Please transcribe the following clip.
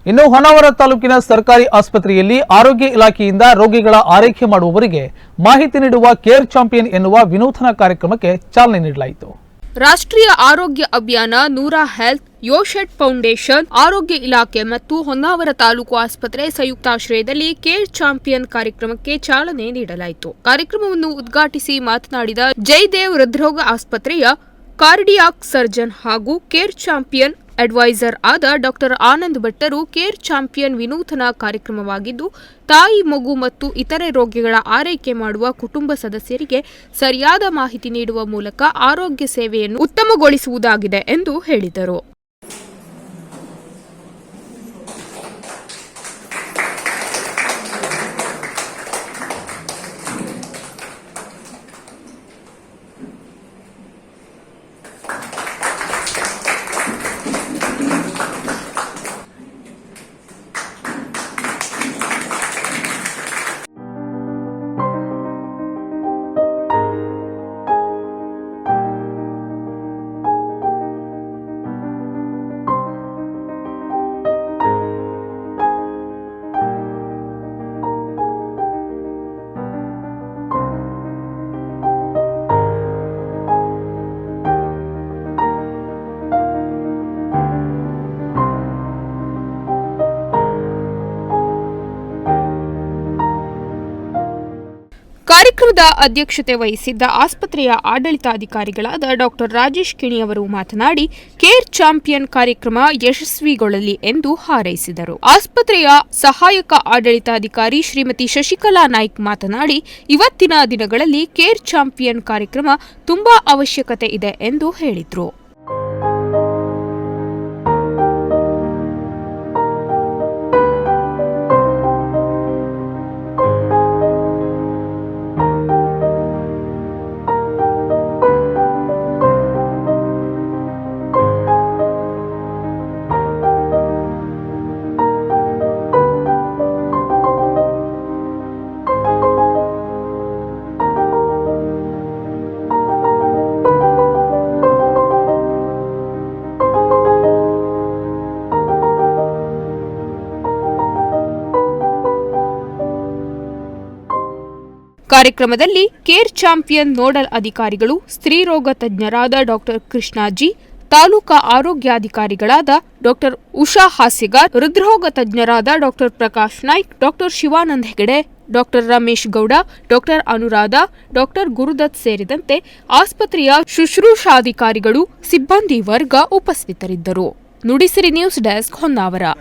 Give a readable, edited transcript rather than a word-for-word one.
ಇನ್ನು ಹೊನ್ನಾವರ ತಾಲೂಕಿನ ಸರ್ಕಾರಿ ಆಸ್ಪತ್ರೆಯಲ್ಲಿ ಆರೋಗ್ಯ ಇಲಾಖೆಯಿಂದ ರೋಗಿಗಳ ಆರೈಕೆ ಮಾಡುವವರಿಗೆ ಮಾಹಿತಿ ನೀಡುವ ಕೇರ್ ಚಾಂಪಿಯನ್ ಎನ್ನುವ ವಿನೂತನ ಕಾರ್ಯಕ್ರಮಕ್ಕೆ ಚಾಲನೆ ನೀಡಲಾಯಿತು. ರಾಷ್ಟ್ರೀಯ ಆರೋಗ್ಯ ಅಭಿಯಾನ, ನೂರಾ ಹೆಲ್ತ್, ಯೋಶೆಟ್ ಫೌಂಡೇಶನ್, ಆರೋಗ್ಯ ಇಲಾಖೆ ಮತ್ತು ಹೊನ್ನಾವರ ತಾಲೂಕು ಆಸ್ಪತ್ರೆ ಸಂಯುಕ್ತಾಶ್ರಯದಲ್ಲಿ ಕೇರ್ ಚಾಂಪಿಯನ್ ಕಾರ್ಯಕ್ರಮಕ್ಕೆ ಚಾಲನೆ ನೀಡಲಾಯಿತು. ಕಾರ್ಯಕ್ರಮವನ್ನು ಉದ್ಘಾಟಿಸಿ ಮಾತನಾಡಿದ ಜಯದೇವ್ ಹೃದ್ರೋಗ ಆಸ್ಪತ್ರೆಯ ಕಾರ್ಡಿಯಾಕ್ ಸರ್ಜನ್ ಹಾಗೂ ಕೇರ್ ಚಾಂಪಿಯನ್ ಅಡ್ವೈಸರ್ ಆದ ಡಾಕ್ಟರ್ ಆನಂದ್ ಭಟ್ಟರು, ಕೇರ್ ಚಾಂಪಿಯನ್ ವಿನೂತನ ಕಾರ್ಯಕ್ರಮವಾಗಿದ್ದು, ತಾಯಿ, ಮಗು ಮತ್ತು ಇತರೆ ರೋಗಿಗಳ ಆರೈಕೆ ಮಾಡುವ ಕುಟುಂಬ ಸದಸ್ಯರಿಗೆ ಸರಿಯಾದ ಮಾಹಿತಿ ನೀಡುವ ಮೂಲಕ ಆರೋಗ್ಯ ಸೇವೆಯನ್ನು ಉತ್ತಮಗೊಳಿಸುವುದಾಗಿದೆ ಎಂದು ಹೇಳಿದರು. ಕಾರ್ಯಕ್ರಮದ ಅಧ್ಯಕ್ಷತೆ ವಹಿಸಿದ್ದ ಆಸ್ಪತ್ರೆಯ ಆಡಳಿತಾಧಿಕಾರಿಗಳಾದ ಡಾಕ್ಟರ್ ರಾಜೇಶ್ ಕಿಣಿ ಅವರು ಮಾತನಾಡಿ, ಕೇರ್ ಚಾಂಪಿಯನ್ ಕಾರ್ಯಕ್ರಮ ಯಶಸ್ವಿಗೊಳ್ಳಲಿ ಎಂದು ಹಾರೈಸಿದರು. ಆಸ್ಪತ್ರೆಯ ಸಹಾಯಕ ಆಡಳಿತಾಧಿಕಾರಿ ಶ್ರೀಮತಿ ಶಶಿಕಲಾ ನಾಯ್ಕ್ ಮಾತನಾಡಿ, ಇವತ್ತಿನ ದಿನಗಳಲ್ಲಿ ಕೇರ್ ಚಾಂಪಿಯನ್ ಕಾರ್ಯಕ್ರಮ ತುಂಬಾ ಅವಶ್ಯಕತೆ ಇದೆ ಎಂದು ಹೇಳಿದರು. ಕಾರ್ಯಕ್ರಮದಲ್ಲಿ ಕೇರ್ ಚಾಂಪಿಯನ್ ನೋಡಲ್ ಅಧಿಕಾರಿಗಳು, ಸ್ತ್ರೀರೋಗ ತಜ್ಞರಾದ ಡಾಕ್ಟರ್ ಕೃಷ್ಣಾಜಿ, ತಾಲೂಕಾ ಆರೋಗ್ಯಾಧಿಕಾರಿಗಳಾದ ಡಾಕ್ಟರ್ ಉಷಾ ಹಾಸ್ಯಗಾರ್, ಹೃದ್ರೋಗ ತಜ್ಞರಾದ doctor Prakash Naik, doctor Shivanand Hegde, doctor Ramesh Gowda, doctor Anuradha, doctor Gurudatt ಸೇರಿದಂತೆ ಆಸ್ಪತ್ರೆಯ ಶುಶ್ರೂಷಾಧಿಕಾರಿಗಳು, ಸಿಬ್ಬಂದಿ ವರ್ಗ ಉಪಸ್ಥಿತರಿದ್ದರು. Nudisiri news desk, Honnavar.